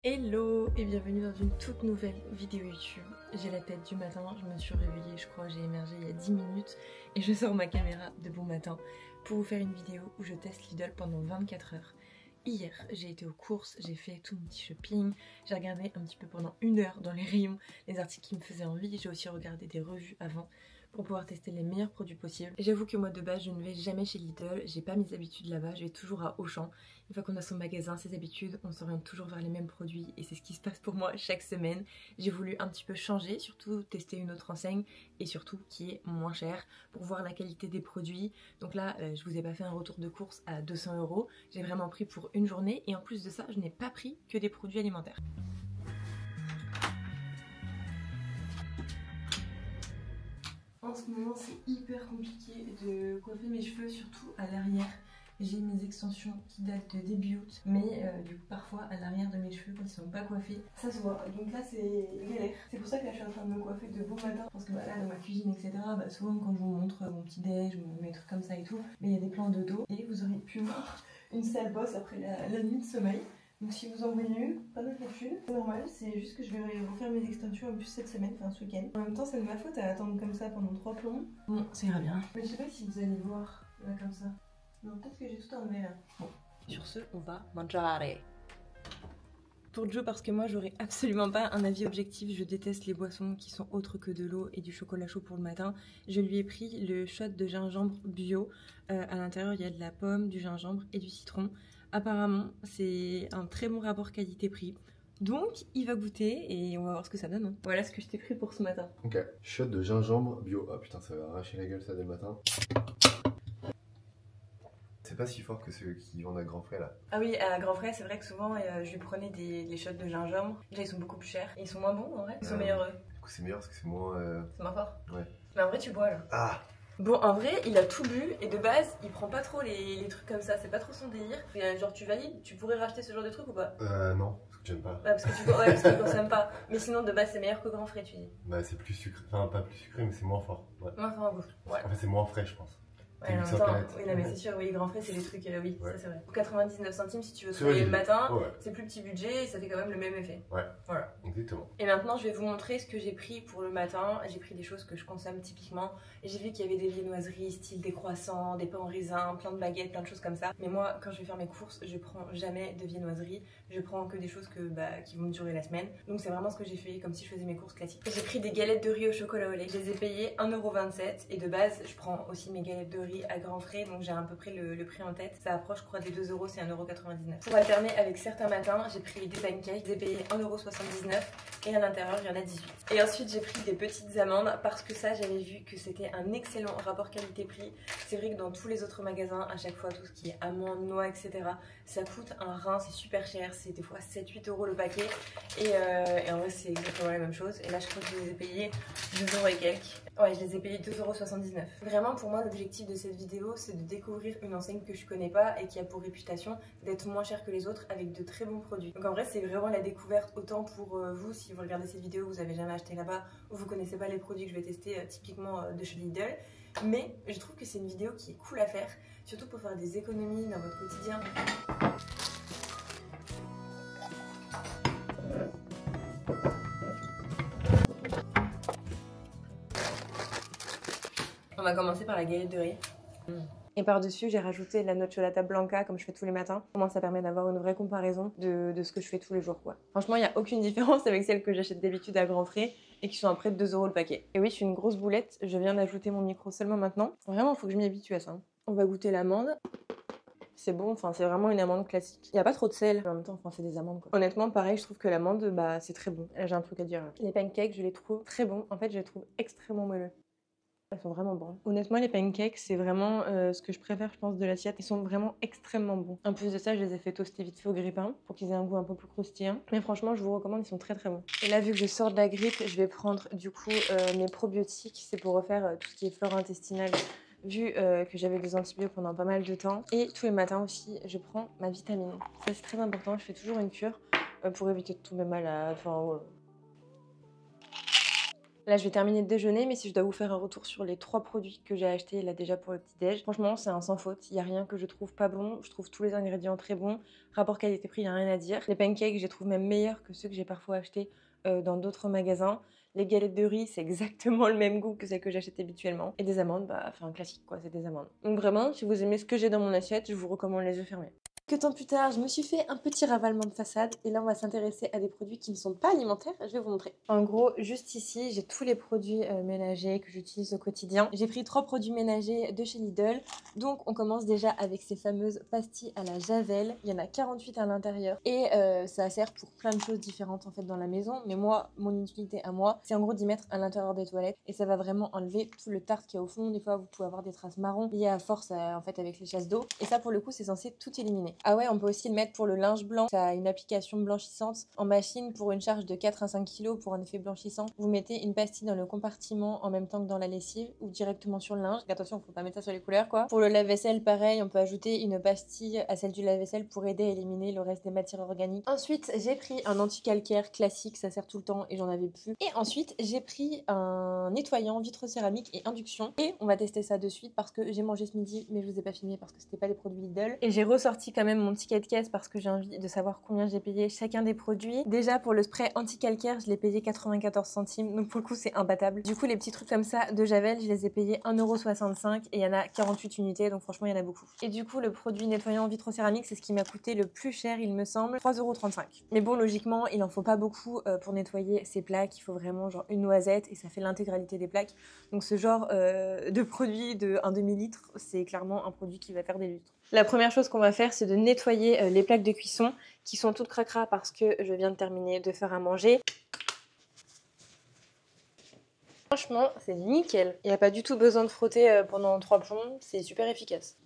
Hello et bienvenue dans une toute nouvelle vidéo YouTube. J'ai la tête du matin, je me suis réveillée, je crois j'ai émergé il y a 10 minutes et je sors ma caméra de bon matin pour vous faire une vidéo où je teste Lidl pendant 24 heures. Hier j'ai été aux courses, j'ai fait tout mon petit shopping, j'ai regardé un petit peu pendant 1 heure dans les rayons les articles qui me faisaient envie, j'ai aussi regardé des revues avant pour pouvoir tester les meilleurs produits possibles. J'avoue que moi de base je ne vais jamais chez Lidl, j'ai pas mes habitudes là-bas, je vais toujours à Auchan. Une fois qu'on a son magasin, ses habitudes, on s'oriente toujours vers les mêmes produits et c'est ce qui se passe pour moi chaque semaine. J'ai voulu un petit peu changer, surtout tester une autre enseigne et surtout qui est moins chère pour voir la qualité des produits. Donc là, je vous ai pas fait un retour de course à 200 €, j'ai vraiment pris pour une journée et en plus de ça, je n'ai pas pris que des produits alimentaires. En ce moment, c'est hyper compliqué de coiffer mes cheveux, surtout à l'arrière. J'ai mes extensions qui datent de début août, mais du coup parfois à l'arrière de mes cheveux quand ils sont pas coiffés, ça se voit. Donc là c'est galère. C'est pour ça que là je suis en train de me coiffer de bon matin, parce que là dans ma cuisine etc, souvent quand je vous montre mon petit déj, mes trucs comme ça et tout, mais il y a des plans de dos et vous aurez pu voir une sale bosse après la nuit de sommeil. Donc si vous en voyez une, pas d'inquiétude, c'est normal, c'est juste que je vais refaire mes extensions en plus cette semaine, enfin ce week-end. En même temps c'est de ma faute à attendre comme ça pendant 3 plombs. Bon, ça ira bien. Mais je sais pas si vous allez voir là comme ça. Non, peut-être que j'ai tout enlevé là. Bon, sur ce, on va mangiare. Pour Joe, parce que moi j'aurais absolument pas un avis objectif, je déteste les boissons qui sont autres que de l'eau et du chocolat chaud pour le matin. Je lui ai pris le shot de gingembre bio. À l'intérieur il y a de la pomme, du gingembre et du citron. Apparemment c'est un très bon rapport qualité-prix. Donc il va goûter et on va voir ce que ça donne. Voilà ce que je t'ai pris pour ce matin. Ok, shot de gingembre bio. Ah putain, ça va arracher la gueule ça dès le matin. C'est pas si fort que ceux qui vendent à Grand Frais là. Ah oui, à Grand Frais, c'est vrai que souvent je lui prenais les shots de gingembre. Déjà, ils sont beaucoup plus chers. Et ils sont moins bons en vrai. Ils sont meilleurs eux. Du coup, c'est meilleur parce que c'est moins. C'est moins fort. Ouais. Mais en vrai, tu bois là. Ah! Bon, en vrai, il a tout bu et de base, il prend pas trop les trucs comme ça. C'est pas trop son délire. Et, genre, tu valides, tu pourrais racheter ce genre de truc ou pas? Non, parce que j'aime pas. Ouais, parce que tu consommes pas. Mais sinon, de base, c'est meilleur que Grand Frais, tu dis. Bah, c'est plus sucré. Enfin, pas plus sucré, mais c'est moins fort. Ouais. Moins fort en goût. Ouais. En fait, c'est moins frais, je pense. Ouais, en même temps, oui, non, mais c'est sûr, oui, Grand Frais, c'est des trucs, oui, Ouais. ça c'est vrai. Pour 99 centimes, si tu veux travailler le matin, ouais. c'est plus petit budget et ça fait quand même le même effet. Ouais, voilà. Exactement. Et maintenant, je vais vous montrer ce que j'ai pris pour le matin. J'ai pris des choses que je consomme typiquement. Et j'ai vu qu'il y avait des viennoiseries, style des croissants, des pains en raisin, plein de baguettes, plein de choses comme ça. Mais moi, quand je vais faire mes courses, je prends jamais de viennoiseries. Je prends que des choses qui vont me durer la semaine. Donc c'est vraiment ce que j'ai fait, comme si je faisais mes courses classiques. J'ai pris des galettes de riz au chocolat au lait. Je les ai payées 1,27 €. Et de base, je prends aussi mes galettes de riz à Grand Frais. Donc j'ai à peu près le prix en tête. Ça approche, je crois, des 2 €, c'est 1,99 €. Pour alterner avec certains matins, j'ai pris des pancakes. J'ai payé 1,79 € et à l'intérieur, il y en a 18. Et ensuite, j'ai pris des petites amandes parce que ça, j'avais vu que c'était un excellent rapport qualité-prix. C'est vrai que dans tous les autres magasins, à chaque fois, tout ce qui est amandes, noix, etc., ça coûte un rein, c'est super cher. C'est des fois 7-8 € le paquet. Et en vrai, c'est exactement la même chose. Et là, je crois que je les ai payés 2 € et quelques. Ouais, je les ai payés 2,79 €. Vraiment, pour moi, l'objectif de cette vidéo, c'est de découvrir une enseigne que je connais pas et qui a pour réputation d'être moins chère que les autres avec de très bons produits. Donc en vrai, c'est vraiment la découverte autant pour vous, si vous regardez cette vidéo, vous avez jamais acheté là-bas ou vous connaissez pas les produits que je vais tester typiquement de chez Lidl. Mais je trouve que c'est une vidéo qui est cool à faire, surtout pour faire des économies dans votre quotidien. On va commencer par la galette de riz. Et par-dessus, j'ai rajouté la nocciolata blanca comme je fais tous les matins. Au moins, ça permet d'avoir une vraie comparaison de ce que je fais tous les jours, quoi. Franchement, il n'y a aucune différence avec celles que j'achète d'habitude à Grand Frais et qui sont à près de 2 € le paquet. Et oui, je suis une grosse boulette. Je viens d'ajouter mon micro seulement maintenant. Vraiment, il faut que je m'y habitue à ça. On va goûter l'amande. C'est bon, enfin c'est vraiment une amande classique. Il n'y a pas trop de sel, en même temps, enfin c'est des amandes quoi. Honnêtement, pareil, je trouve que l'amande, c'est très bon. Là, j'ai un truc à dire. Les pancakes, je les trouve très bons. En fait, je les trouve extrêmement moelleux. Ils sont vraiment bons. Honnêtement, les pancakes, c'est vraiment ce que je préfère, je pense, de l'assiette. Ils sont vraiment extrêmement bons. En plus de ça, je les ai fait toaster vite fait au grille-pain pour qu'ils aient un goût un peu plus croustillant. Mais franchement, je vous recommande, ils sont très très bons. Et là, vu que je sors de la grippe, je vais prendre du coup mes probiotiques. C'est pour refaire tout ce qui est flore intestinale. Vu que j'avais des antibiotiques pendant pas mal de temps. Et tous les matins aussi, je prends ma vitamine. Ça, c'est très important. Je fais toujours une cure pour éviter de tomber malade. Enfin, Là, je vais terminer de déjeuner, mais si je dois vous faire un retour sur les 3 produits que j'ai achetés là déjà pour le petit-déj, franchement, c'est un sans faute. Il y a rien que je trouve pas bon. Je trouve tous les ingrédients très bons. Rapport qualité-prix, il y a rien à dire. Les pancakes, je les trouve même meilleurs que ceux que j'ai parfois achetés dans d'autres magasins. Les galettes de riz, c'est exactement le même goût que celles que j'achète habituellement. Et des amandes, bah, enfin, classique quoi, c'est des amandes. Donc vraiment, si vous aimez ce que j'ai dans mon assiette, je vous recommande les yeux fermés. Quelques temps plus tard, je me suis fait un petit ravalement de façade et là on va s'intéresser à des produits qui ne sont pas alimentaires, je vais vous montrer. En gros, juste ici, j'ai tous les produits ménagers que j'utilise au quotidien. J'ai pris 3 produits ménagers de chez Lidl, donc on commence déjà avec ces fameuses pastilles à la javel. Il y en a 48 à l'intérieur et ça sert pour plein de choses différentes en fait dans la maison, mais moi, mon utilité à moi, c'est en gros d'y mettre à l'intérieur des toilettes et ça va vraiment enlever tout le tartre qu'il y a au fond. Des fois, vous pouvez avoir des traces marron liées à force en fait avec les chasses d'eau et ça pour le coup, c'est censé tout éliminer. Ah ouais, on peut aussi le mettre pour le linge blanc. Ça a une application blanchissante en machine pour une charge de 4 à 5 kg pour un effet blanchissant. Vous mettez une pastille dans le compartiment en même temps que dans la lessive ou directement sur le linge. Attention, faut pas mettre ça sur les couleurs quoi. Pour le lave-vaisselle, pareil, on peut ajouter une pastille à celle du lave-vaisselle pour aider à éliminer le reste des matières organiques. Ensuite, j'ai pris un anti-calcaire classique, ça sert tout le temps et j'en avais plus. Et ensuite, j'ai pris un nettoyant vitre-céramique et induction. Et on va tester ça de suite parce que j'ai mangé ce midi, mais je vous ai pas filmé parce que c'était pas des produits Lidl. Et j'ai ressorti quand même mon ticket de caisse parce que j'ai envie de savoir combien j'ai payé chacun des produits. Déjà pour le spray anti-calcaire, je l'ai payé 94 centimes, donc pour le coup c'est imbattable. Du coup les petits trucs comme ça de Javel, je les ai payés 1,65€ et il y en a 48 unités, donc franchement il y en a beaucoup. Et du coup le produit nettoyant vitrocéramique, c'est ce qui m'a coûté le plus cher il me semble, 3,35€. Mais bon logiquement il en faut pas beaucoup pour nettoyer ces plaques, il faut vraiment genre une noisette et ça fait l'intégralité des plaques. Donc ce genre de produit de 1 demi-litre, c'est clairement un produit qui va faire des litres. La première chose qu'on va faire, c'est de nettoyer les plaques de cuisson qui sont toutes cracra parce que je viens de terminer de faire à manger. Franchement, c'est nickel. Il n'y a pas du tout besoin de frotter pendant 3 plombs, c'est super efficace.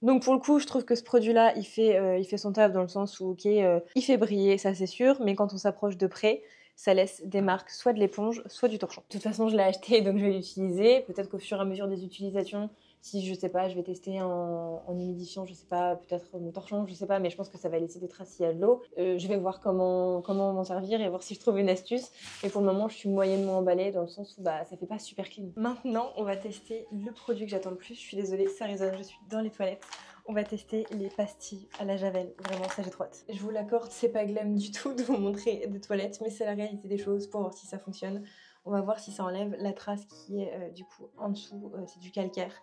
Donc pour le coup, je trouve que ce produit-là, il fait son taf dans le sens où, ok, il fait briller, ça c'est sûr, mais quand on s'approche de près, ça laisse des marques soit de l'éponge, soit du torchon. De toute façon, je l'ai acheté, donc je vais l'utiliser. Peut-être qu'au fur et à mesure des utilisations, si je sais pas, je vais tester en humidifiant, je sais pas, peut-être mon torchon, je sais pas, mais je pense que ça va laisser des traces s'il y a de l'eau. Je vais voir comment m'en servir et voir si je trouve une astuce. Mais pour le moment, je suis moyennement emballée dans le sens où bah ça fait pas super clean. Maintenant, on va tester le produit que j'attends le plus. Je suis désolée, ça résonne, je suis dans les toilettes. On va tester les pastilles à la javel. Vraiment, ça j'ai trop hâte. Je vous l'accorde, c'est pas glam du tout de vous montrer des toilettes, mais c'est la réalité des choses pour voir si ça fonctionne. On va voir si ça enlève la trace qui est du coup en dessous, c'est du calcaire.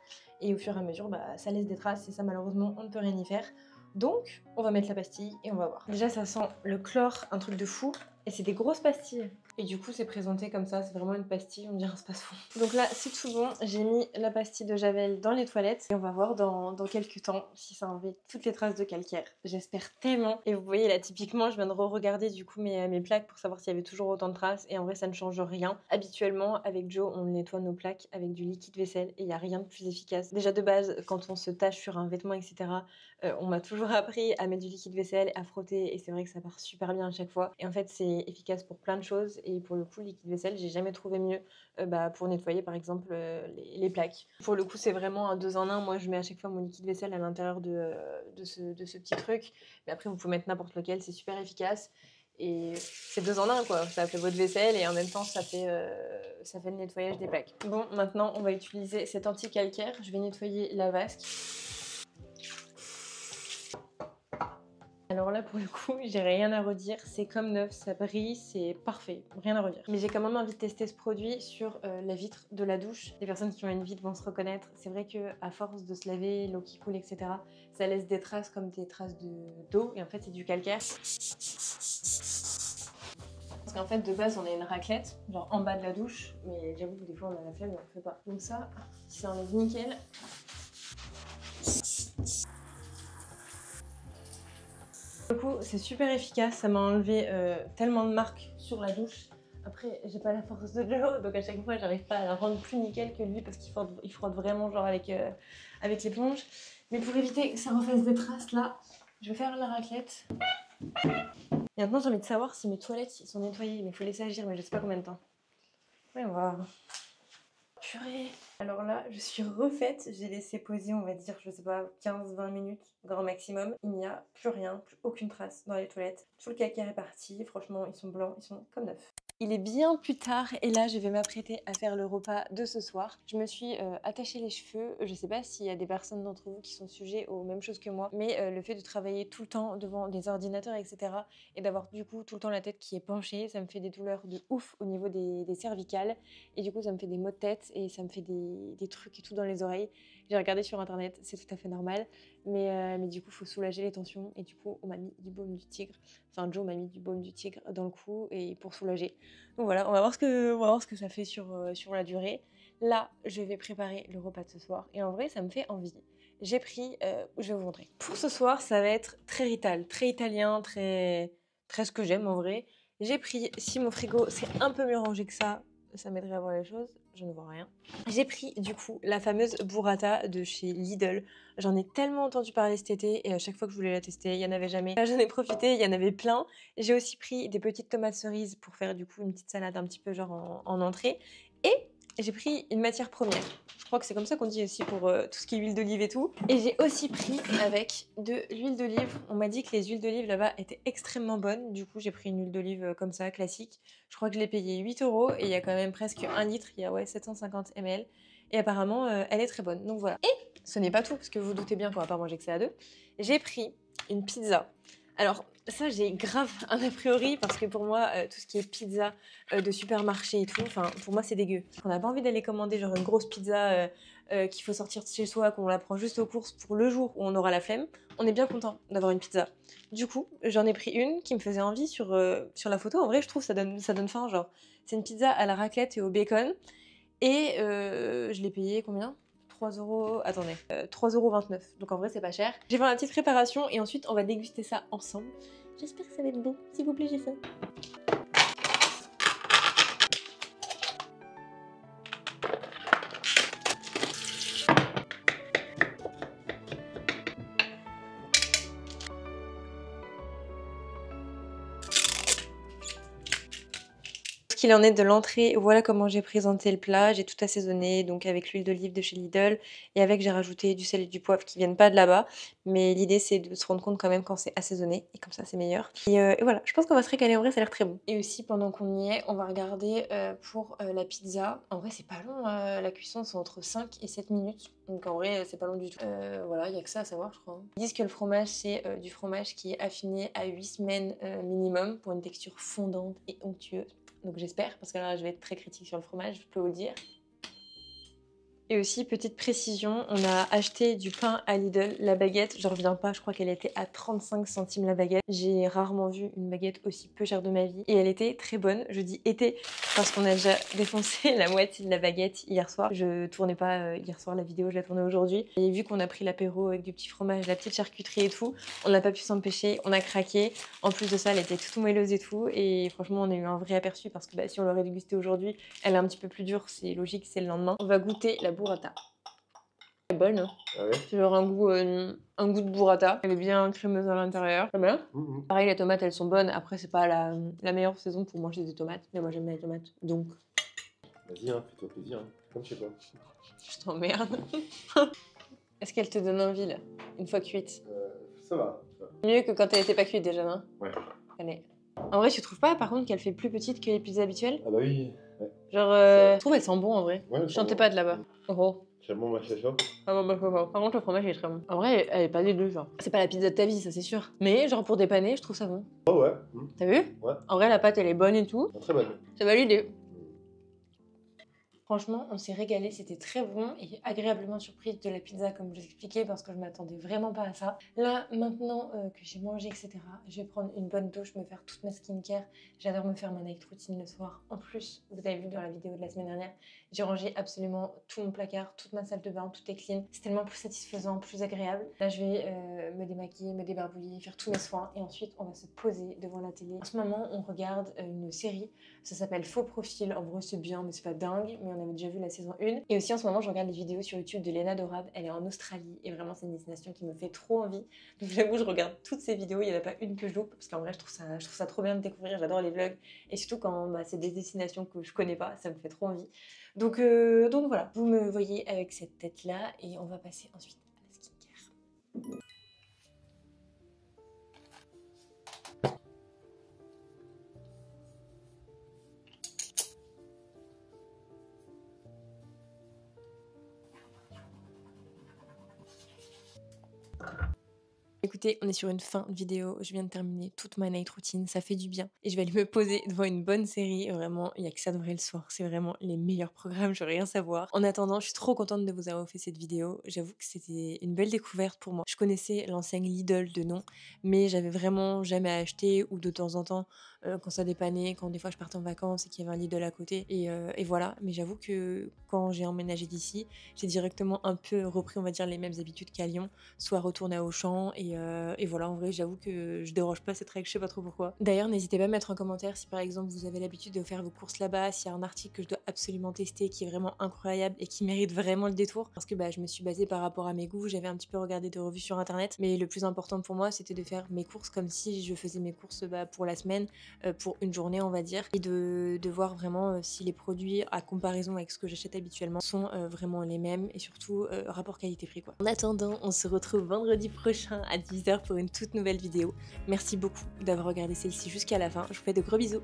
Et au fur et à mesure, bah, ça laisse des traces et ça malheureusement, on ne peut rien y faire. Donc, on va mettre la pastille et on va voir. Déjà, ça sent le chlore, un truc de fou. Et c'est des grosses pastilles. Et du coup, c'est présenté comme ça, c'est vraiment une pastille, on dirait un space-fond. Donc là, c'est tout bon, j'ai mis la pastille de Javel dans les toilettes. Et on va voir dans quelques temps si ça enlève toutes les traces de calcaire. J'espère tellement. Et vous voyez là, typiquement, je viens de re-regarder du coup mes plaques pour savoir s'il y avait toujours autant de traces. Et en vrai, ça ne change rien. Habituellement, avec Joe, on nettoie nos plaques avec du liquide vaisselle. Et il n'y a rien de plus efficace. Déjà de base, quand on se tâche sur un vêtement, etc., on m'a toujours appris à mettre du liquide vaisselle, à frotter. Et c'est vrai que ça part super bien à chaque fois. Et en fait, c'est efficace pour plein de choses et pour le coup le liquide vaisselle j'ai jamais trouvé mieux pour nettoyer par exemple les plaques. Pour le coup c'est vraiment un 2 en 1, moi je mets à chaque fois mon liquide vaisselle à l'intérieur de ce petit truc, mais après vous pouvez mettre n'importe lequel, c'est super efficace et c'est 2 en 1 quoi, ça fait votre vaisselle et en même temps ça fait le nettoyage des plaques. Bon maintenant on va utiliser cet anti-calcaire, je vais nettoyer la vasque. Alors là pour le coup j'ai rien à redire, c'est comme neuf, ça brille, c'est parfait, rien à redire. Mais j'ai quand même envie de tester ce produit sur la vitre de la douche. Les personnes qui ont une vitre vont se reconnaître, c'est vrai que à force de se laver, l'eau qui coule etc, ça laisse des traces comme des traces d'eau et en fait c'est du calcaire. Parce qu'en fait de base on a une raclette, genre en bas de la douche, mais j'avoue que des fois on a la flemme et on le fait pas. Donc ça, si ça enlève nickel. Du coup, c'est super efficace, ça m'a enlevé tellement de marques sur la douche. Après, j'ai pas la force de Joe, donc à chaque fois, j'arrive pas à la rendre plus nickel que lui parce qu'il frotte vraiment genre avec l'éponge. Mais pour éviter que ça refasse des traces, là, je vais faire la raclette. Et maintenant, j'ai envie de savoir si mes toilettes sont nettoyées, mais il faut laisser agir, mais je sais pas combien de temps. Ouais, on va voir. Purée. Alors là, je suis refaite. J'ai laissé poser, on va dire, je sais pas, 15-20 minutes, grand maximum. Il n'y a plus rien, plus aucune trace dans les toilettes. Tout le calcaire est parti. Franchement, ils sont blancs, ils sont comme neufs. Il est bien plus tard et là je vais m'apprêter à faire le repas de ce soir. Je me suis attaché les cheveux. Je sais pas s'il y a des personnes d'entre vous qui sont sujets aux mêmes choses que moi, mais le fait de travailler tout le temps devant des ordinateurs, etc. et d'avoir du coup tout le temps la tête qui est penchée, ça me fait des douleurs de ouf au niveau des cervicales et du coup ça me fait des maux de tête et ça me fait des trucs et tout dans les oreilles. J'ai regardé sur internet, c'est tout à fait normal, mais du coup faut soulager les tensions et du coup on m'a mis du baume du tigre. Enfin, Joe m'a mis du baume du tigre dans le cou et pour soulager. Donc voilà, on va voir ce que ça fait sur la durée. Là, je vais préparer le repas de ce soir et en vrai, ça me fait envie. J'ai pris, je vais vous montrer. Pour ce soir, ça va être très rital, très italien, très ce que j'aime en vrai. J'ai pris, si mon frigo c'est un peu mieux rangé que ça m'aiderait à voir les choses. Je ne vois rien. J'ai pris du coup la fameuse burrata de chez Lidl. J'en ai tellement entendu parler cet été et à chaque fois que je voulais la tester, il n'y en avait jamais. Là, j'en ai profité, il y en avait plein. J'ai aussi pris des petites tomates cerises pour faire du coup une petite salade un petit peu genre en entrée. Et j'ai pris une matière première. Je crois que c'est comme ça qu'on dit aussi pour tout ce qui est huile d'olive et tout. Et j'ai aussi pris avec de l'huile d'olive. On m'a dit que les huiles d'olive là-bas étaient extrêmement bonnes. Du coup, j'ai pris une huile d'olive comme ça, classique. Je crois que je l'ai payée 8 € et il y a quand même presque 1 litre. Il y a 750 ml. Et apparemment, elle est très bonne. Donc voilà. Et ce n'est pas tout, parce que vous doutez bien qu'on va pas manger que ça à deux. J'ai pris une pizza. Alors, ça, j'ai grave un a priori, parce que pour moi, tout ce qui est pizza de supermarché et tout, enfin, pour moi, c'est dégueu. On n'a pas envie d'aller commander genre une grosse pizza qu'il faut sortir de chez soi, qu'on la prend juste aux courses pour le jour où on aura la flemme. On est bien content d'avoir une pizza. Du coup, j'en ai pris une qui me faisait envie sur la photo. En vrai, je trouve ça donne faim, genre. C'est une pizza à la raclette et au bacon. Et je l'ai payé combien 3 euros. Attendez, 3,29 €. Donc en vrai, c'est pas cher. J'ai fait la petite préparation et ensuite, on va déguster ça ensemble. J'espère que ça va être bon. S'il vous plaît, j'ai faim. Qu'il en est de l'entrée, voilà comment j'ai présenté le plat. J'ai tout assaisonné, donc avec l'huile d'olive de chez Lidl et avec j'ai rajouté du sel et du poivre qui viennent pas de là-bas. Mais l'idée c'est de se rendre compte quand même quand c'est assaisonné et comme ça c'est meilleur. Et voilà, je pense qu'on va se régaler, en vrai ça a l'air très bon. Et aussi pendant qu'on y est, on va regarder pour la pizza. En vrai c'est pas long, la cuisson c'est entre 5 et 7 minutes. Donc en vrai c'est pas long du tout. Voilà, il y a que ça à savoir je crois. Ils disent que le fromage c'est du fromage qui est affiné à 8 semaines minimum pour une texture fondante et onctueuse. Donc j'espère, parce que là je vais être très critique sur le fromage, je peux vous le dire. Et aussi, petite précision, on a acheté du pain à Lidl, la baguette, je reviens pas, je crois qu'elle était à 35 centimes la baguette. J'ai rarement vu une baguette aussi peu chère de ma vie et elle était très bonne. Je dis était parce qu'on a déjà défoncé la moitié de la baguette hier soir. Je tournais pas hier soir la vidéo, je la tournais aujourd'hui. Et vu qu'on a pris l'apéro avec du petit fromage, la petite charcuterie et tout, on n'a pas pu s'empêcher, on a craqué. En plus de ça, elle était toute moelleuse et tout et franchement, on a eu un vrai aperçu parce que si on l'aurait dégusté aujourd'hui, elle est un petit peu plus dure, c'est logique, c'est le lendemain. On va goûter la burrata. Elle est bonne, hein. Ah ouais. C'est genre un goût de burrata. Elle est bien crémeuse à l'intérieur. C'est bien. Pareil, les tomates, elles sont bonnes. Après, c'est pas la meilleure saison pour manger des tomates. Mais moi, j'aime bien les tomates. Donc, Vas-y, hein, fais-toi plaisir. Hein. Comme chez toi. je t'emmerde. Est-ce qu'elle te donne envie, là, une fois cuite? Ça va. Mieux que quand elle était pas cuite, déjà, non? Ouais. Allez. En vrai, tu trouves pas, par contre, qu'elle fait plus petite que les pizzas habituelles? Ah bah oui. Ouais. Genre, je trouve elle sent bon, en vrai. Ouais, Je sentais pas de là-bas. Oh. C'est bon, moi, c'est ça. Ah bon, par contre, le fromage il est très bon. En vrai, elle est pas dégueu, genre. C'est pas la pizza de ta vie, ça c'est sûr. Mais, genre, pour dépanner, je trouve ça bon. Oh ouais. T'as vu? Ouais. En vrai, la pâte elle est bonne et tout. Très bonne. C'est validé. Franchement, on s'est régalé, c'était très bon et agréablement surprise de la pizza comme je vous expliquais parce que je m'attendais vraiment pas à ça. Là, maintenant que j'ai mangé, etc., je vais prendre une bonne douche, me faire toute ma skincare. J'adore me faire ma night routine le soir. En plus, vous avez vu dans la vidéo de la semaine dernière, j'ai rangé absolument tout mon placard, toute ma salle de bain, tout est clean. C'est tellement plus satisfaisant, plus agréable. Là, je vais me démaquiller, me débarbouiller, faire tous mes soins et ensuite on va se poser devant la télé. En ce moment, on regarde une série, ça s'appelle Faux Profil. En vrai, c'est bien, mais c'est pas dingue, mais on avait déjà vu la saison 1. Et aussi en ce moment, je regarde les vidéos sur YouTube de Lena Dorab. Elle est en Australie et vraiment, c'est une destination qui me fait trop envie. Donc j'avoue, je regarde toutes ces vidéos. Il n'y en a pas une que je loupe parce qu'en vrai, je trouve ça trop bien de découvrir. J'adore les vlogs et surtout quand c'est des destinations que je connais pas, ça me fait trop envie. Donc voilà, vous me voyez avec cette tête-là et on va passer ensuite à la skincare. Écoutez, on est sur une fin de vidéo, je viens de terminer toute ma night routine, ça fait du bien. Et je vais aller me poser devant une bonne série, vraiment, il y a que ça de vrai le soir, c'est vraiment les meilleurs programmes, je veux rien savoir. En attendant, je suis trop contente de vous avoir fait cette vidéo, j'avoue que c'était une belle découverte pour moi. Je connaissais l'enseigne Lidl de nom, mais j'avais vraiment jamais acheté ou de temps en temps, quand ça dépannait, quand des fois je partais en vacances et qu'il y avait un Lidl à côté. Et voilà, mais j'avoue que quand j'ai emménagé d'ici, j'ai directement un peu repris, on va dire, les mêmes habitudes qu'à Lyon, soit retourner à Auchan et voilà, en vrai j'avoue que je déroge pas à cette règle, je sais pas trop pourquoi. D'ailleurs n'hésitez pas à mettre en commentaire si par exemple vous avez l'habitude de faire vos courses là-bas, s'il y a un article que je dois absolument tester qui est vraiment incroyable et qui mérite vraiment le détour, parce que je me suis basée par rapport à mes goûts, j'avais un petit peu regardé des revues sur internet, mais le plus important pour moi c'était de faire mes courses comme si je faisais mes courses pour la semaine, pour une journée on va dire, et de voir vraiment si les produits à comparaison avec ce que j'achète habituellement sont vraiment les mêmes et surtout rapport qualité-prix quoi. En attendant, on se retrouve vendredi prochain à 10h pour une toute nouvelle vidéo. Merci beaucoup d'avoir regardé celle-ci jusqu'à la fin, je vous fais de gros bisous.